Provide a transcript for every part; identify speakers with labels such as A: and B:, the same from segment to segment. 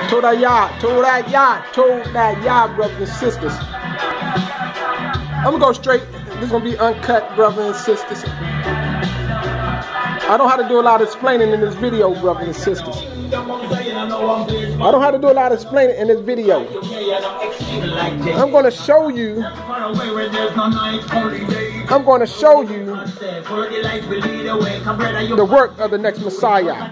A: Todayah, brothers and sisters. I'm gonna go straight. This is gonna be uncut, brothers and sisters. I don't have to do a lot of explaining in this video, brothers and sisters. I don't have to do a lot of explaining in this video. I'm going to show you. I'm going to show you the work of the next Messiah.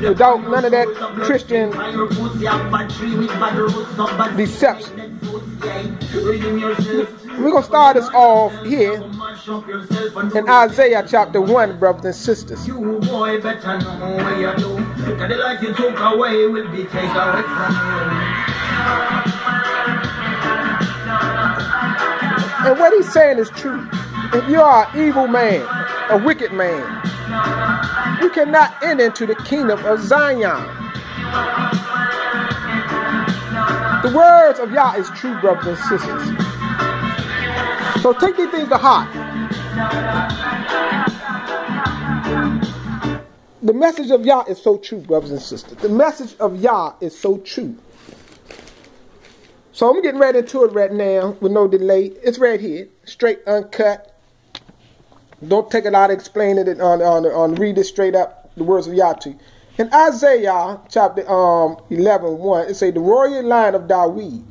A: Without none of that Christian deception. We're going to start this off here in Isaiah chapter 1, brothers and sisters. And what he's saying is true. If you are an evil man, a wicked man, you cannot enter into the kingdom of Zion. The words of Yah is true, brothers and sisters. So take these things to heart. The message of Yah is so true, brothers and sisters. The message of Yah is so true. So I'm getting right into it right now with no delay. It's right here, straight, uncut. Don't take a lot of explaining it on read it straight up, the words of Yah to you. In Isaiah chapter 11:1, it says the royal line of David,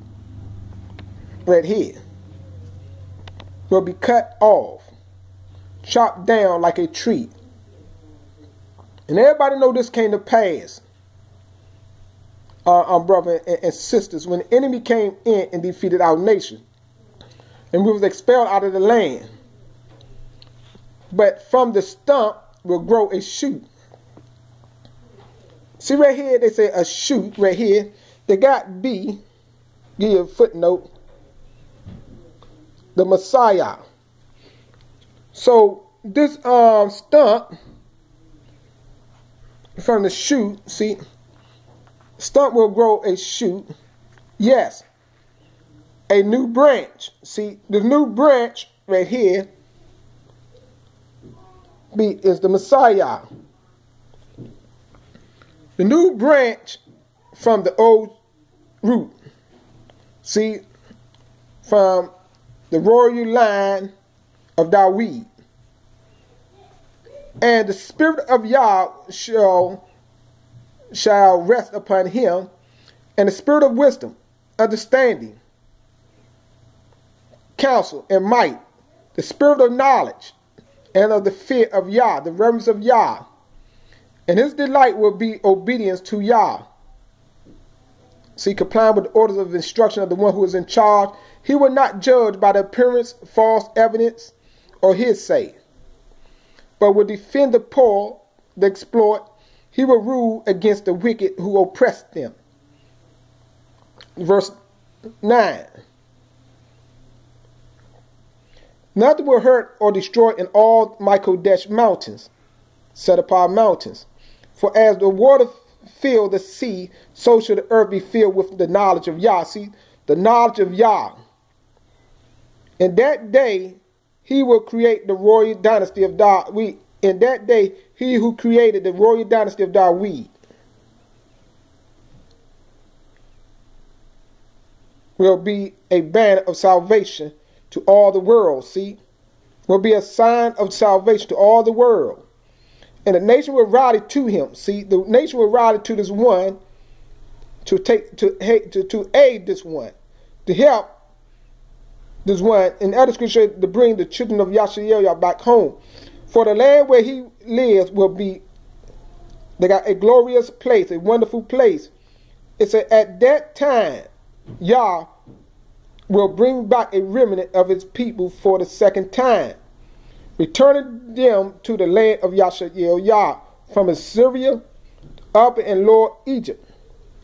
A: right here, will be cut off, chopped down like a tree. And everybody know this came to pass, brothers and sisters, when the enemy came in and defeated our nation, and we was expelled out of the land. But from the stump will grow a shoot. See right here, they say a shoot right here. They got B, give you a footnote, the Messiah. So this stump from the shoot, see, stump will grow a shoot. Yes, a new branch. See, the new branch right here is the Messiah. The new branch from the old root. See, from the royal line of David. And the spirit of Yah shall rest upon him, and the spirit of wisdom, understanding, counsel, and might, the spirit of knowledge, and of the fear of Yah, the reverence of Yah. And his delight will be obedience to Yah. See, complying with the orders of instruction of the one who is in charge. He will not judge by the appearance, false evidence, or hearsay, but will defend the poor, the exploit. He will rule against the wicked who oppress them. Verse 9. Nothing will hurt or destroy in all my Kodesh mountains, set apart mountains. For as the water fill the sea, so shall the earth be filled with the knowledge of Yah. See, the knowledge of Yah. In that day, he will create the royal dynasty of David. In that day, he who created the royal dynasty of David will be a banner of salvation to all the world. See, will be a sign of salvation to all the world. And the nation will rally to him. See, the nation will rally to this one to aid this one, to help this one. In other scripture, to bring the children of Yashael back home. For the land where he lives will be, they got a glorious place, a wonderful place. It said, at that time, Yah will bring back a remnant of his people for the second time, returning them to the land of Yashael Yah, from Assyria, Upper and Lower Egypt,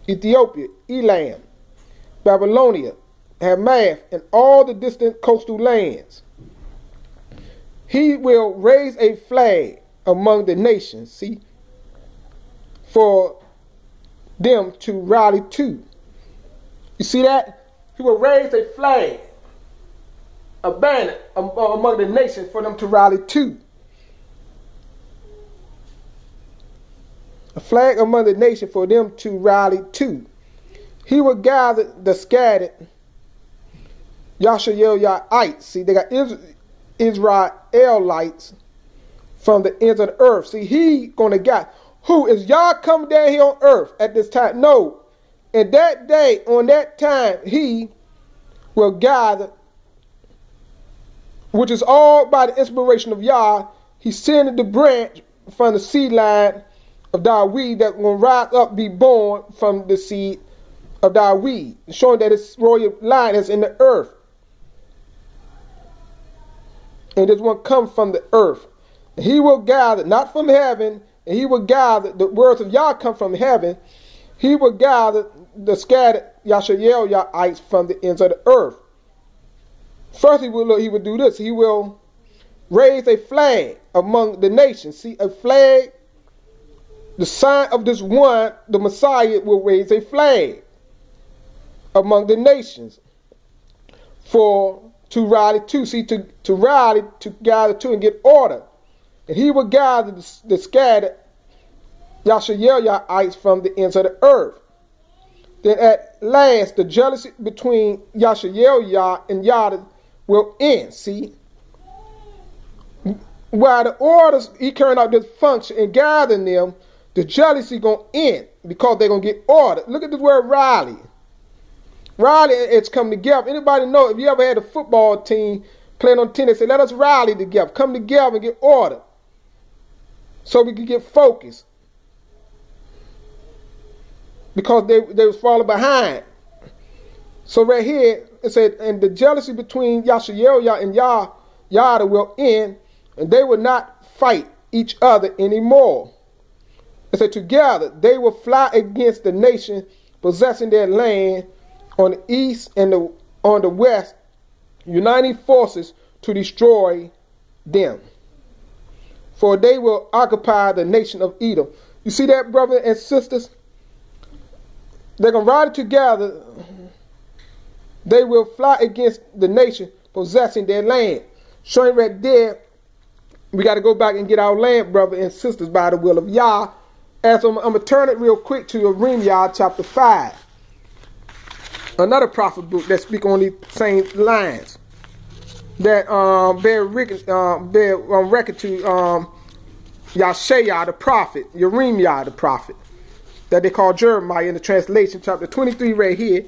A: Ethiopia, Elam, Babylonia, Hamath, and all the distant coastal lands. He will raise a flag among the nations, see, for them to rally to. You see that? He will raise a flag, a banner among the nations for them to rally to. A flag among the nation for them to rally to. He will gather the scattered Yashaelites. See, they got Israelites from the ends of the earth. See, he gonna gather. Who is Yah coming down here on earth at this time? No. In that day, on that time, he will gather, which is all by the inspiration of Yah. He sending the branch from the seed line of David that will rise up, be born from the seed of David, showing that his royal line is in the earth. And this one comes from the earth. And he will gather, not from heaven, and he will gather, the words of Yah come from heaven. He will gather the scattered Yashaelites from the ends of the earth. First he will do this. He will raise a flag among the nations. See, a flag, the sign of this one, the Messiah will raise a flag among the nations to rally to. See, to rally, to gather to and get order. And he will gather the scattered Yashaelites from the ends of the earth. Then at last, the jealousy between Yashael and Yah will end. See, while the orders, he carrying out this function and gathering them, the jealousy going to end because they're going to get order. Look at this word rally. Rally, it's come together. Anybody know, if you ever had a football team playing on tennis, say, let us rally together, come together and get order so we can get focused. Because they was falling behind. So right here, it said, and the jealousy between Yashael and Yah will end, and they will not fight each other anymore. It said, together they will fly against the nation possessing their land on the east and on the west, uniting forces to destroy them. For they will occupy the nation of Edom. You see that, brothers and sisters? They're going to ride together. They will fly against the nation possessing their land. Showing right there, we got to go back and get our land, brothers and sisters, by the will of Yah. As I'm going to turn it real quick to Yah chapter 5. Another prophet book that speaks on these same lines. That bear record to Yashaiah the prophet, Yah the prophet, that they call Jeremiah in the translation, chapter 23 right here,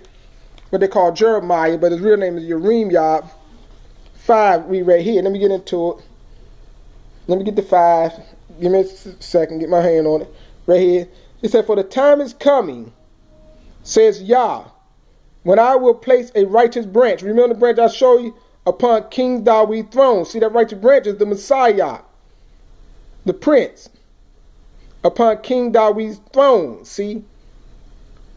A: what they call Jeremiah, but his real name is Yah 5, read right here. Let me get into it. Let me get the 5. Give me a second, get my hand on it. Right here. It said, for the time is coming, says Yah, when I will place a righteous branch. Remember the branch I showed you? Upon King David's throne. See, that righteous branch is the Messiah, the prince. Upon King David's throne. See,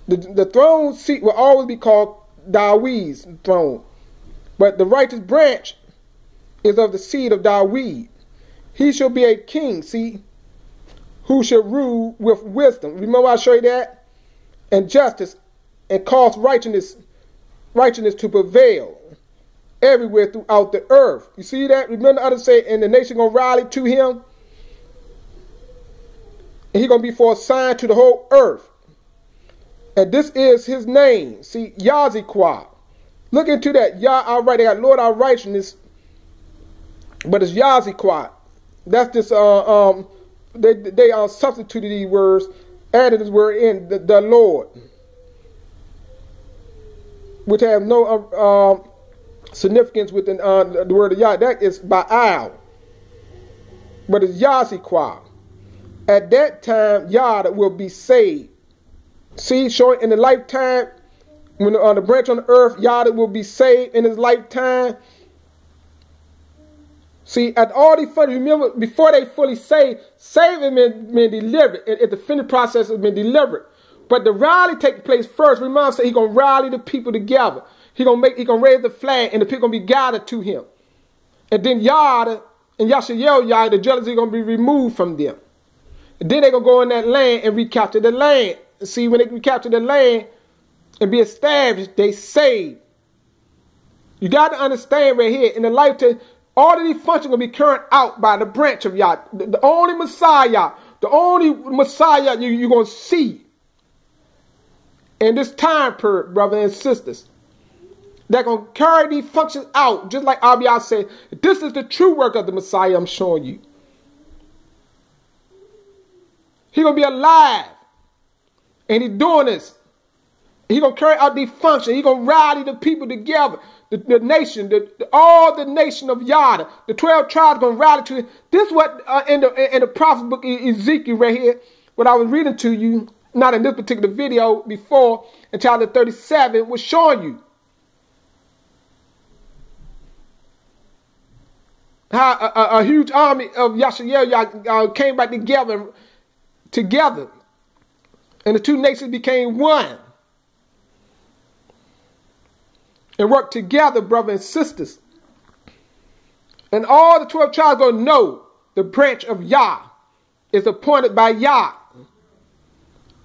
A: the throne seat will always be called David's throne. But the righteous branch is of the seed of David. He shall be a king, see, who shall rule with wisdom. Remember I showed you that? And justice, and cause righteousness to prevail everywhere throughout the earth. You see that? Remember the others say, and the nation going to rally to him. And he's going to be for a sign to the whole earth. And this is his name. See, Yaziquah. Look into that. Yah, all right, they got Lord, our righteousness. But it's Yaziquah. That's this, they substituted these words, added this word in, the Lord. Which have no significance within the word of Yah. That is Baal. But it's Yaziquah. At that time, Yah will be saved. See, showing in the lifetime, when on the branch on the earth, Yah will be saved in his lifetime. See, at all these funny, remember, before they fully saved has been delivered. At the finished process has been delivered. But the rally takes place first. Remember, say he's gonna rally the people together. He gonna raise the flag, and the people gonna be gathered to him. And then Yah and Yashael, the jealousy gonna be removed from them. And then they're gonna go in that land and recapture the land. See, when they recapture the land and be established, they saved. You got to understand right here, in the lifetime, all of these functions going to be carried out by the branch of Yah. The only Messiah, The only Messiah you're going to see in this time period, brothers and sisters, they're going to carry these functions out, just like Abiyah said, this is the true work of the Messiah I'm showing you. He's going to be alive, and he's doing this. He's going to carry out these functions. He's going to rally the people together, the nation, all the nation of Yada, the 12 tribes going to rally to it. This is what in the prophet book of Ezekiel right here, what I was reading to you, not in this particular video, before, in chapter 37, was showing you. How a huge army of Yashael came back together, and the two nations became one. And work together, brothers and sisters. And all the 12 tribes going to know the branch of Yah is appointed by Yah.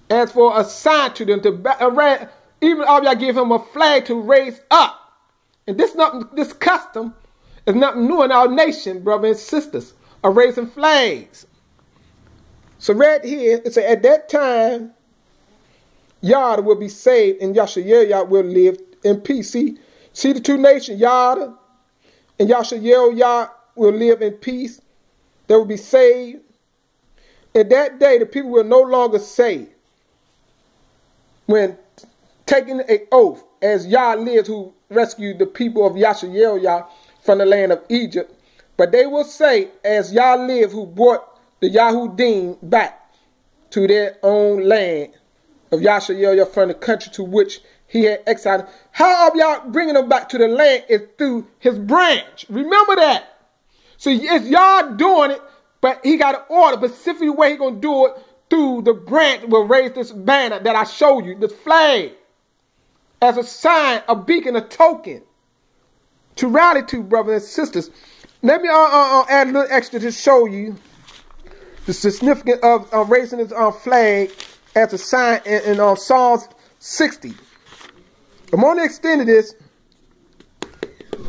A: As for a sign to them, even Abiyah gave him a flag to raise up. And this custom is nothing new in our nation, brothers and sisters, of raising flags. So right here, it says, at that time, Yada will be saved and Yashael will live in peace. See the two nations, Yada and Yashael will live in peace. They will be saved. In that day, the people will no longer say, when taking an oath, as Yah lives who rescued the people of Yashael from the land of Egypt, but they will say, as Yah lives who brought the Yahudim back to their own land of Yashael from the country to which he had exiled. How are y'all bringing them back to the land is through his branch. Remember that. So it's y'all doing it, but he got an order, specifically way he going to do it through the branch will raise this banner that I showed you, this flag, as a sign, a beacon, a token to rally to, brothers and sisters. Let me add a little extra to show you the significance of raising this flag as a sign in Psalms 60. I'm only extending this.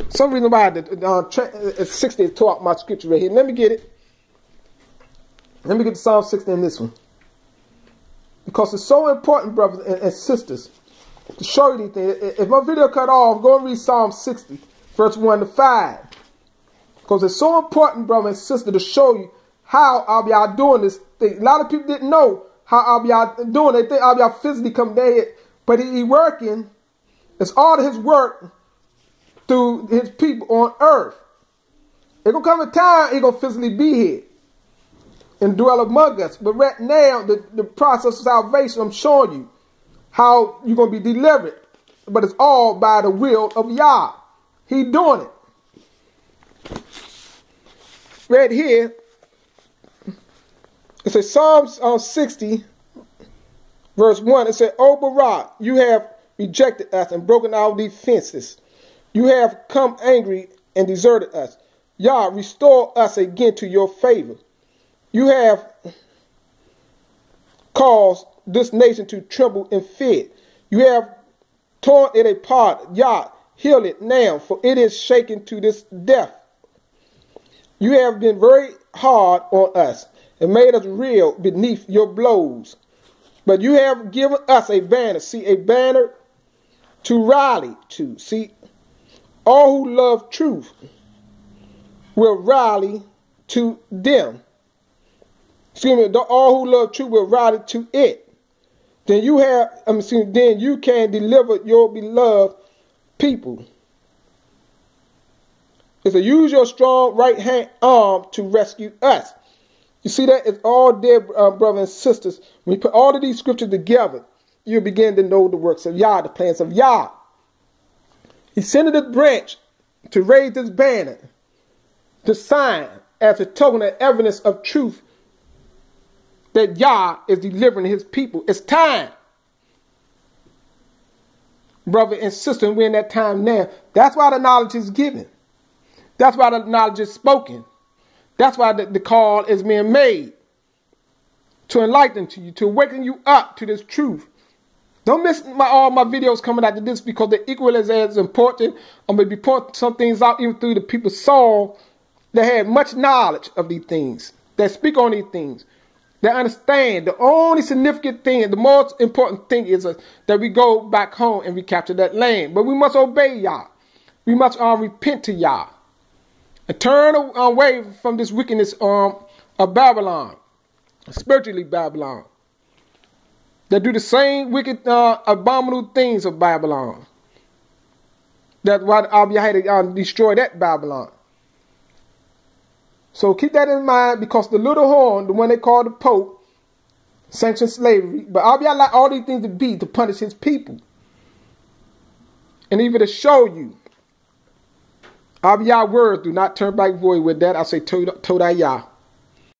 A: Some reason why the 60 is taught my scripture right here. Let me get it. Let me get to Psalm 60 in this one. Because it's so important, brothers and sisters, to show you these things. If my video cut off, go and read Psalm 60, verse 1 to 5. Because it's so important, brothers and sisters, to show you how Abiyah doing this thing. A lot of people didn't know how Abiyah doing it. They think Abiyah physically come down here, but he working. It's all of his work through his people on earth. There's going to come a time he's going to physically be here and dwell among us. But right now, the process of salvation, I'm showing you how you're going to be delivered. But it's all by the will of Yah. He's doing it. Right here, it says Psalms 60, verse 1. It says, O Barak, you have rejected us and broken our defenses. You have come angry and deserted us. Yah, restore us again to your favor. You have caused this nation to tremble in fear. You have torn it apart. Yah, heal it now, for it is shaken to this death. You have been very hard on us and made us reel beneath your blows. But you have given us a banner. See, a banner to rally to. See, all who love truth will rally to them. Excuse me, all who love truth will rally to it. Then you have, then you can deliver your beloved people. It's to use your strong right hand arm to rescue us. You see that? It's all there, brothers and sisters. When you put all of these scriptures together, you begin to know the works of Yah, the plans of Yah. He sent this branch to raise this banner, to sign as a token of evidence of truth that Yah is delivering his people. It's time. Brother and sister, we're in that time now. That's why the knowledge is given. That's why the knowledge is spoken. That's why the call is being made to enlighten to you, to awaken you up to this truth. Don't miss all my videos coming after this, because they're equally as important. I'm going to be pointing some things out even through the people's soul that had much knowledge of these things, that speak on these things. They understand the only significant thing, and the most important thing is that we go back home and recapture that land. But we must obey Yah. We must repent to Yah and turn away from this wickedness of Babylon, spiritually Babylon, that do the same wicked, abominable things of Babylon. That's why Abiyah had to destroy that Babylon. So keep that in mind, because the little horn, the one they call the Pope, sanctioned slavery. But Abiyah allowed all these things to be to punish his people. And even to show you, Abiyah's words do not turn back void. With that, I say Todayah.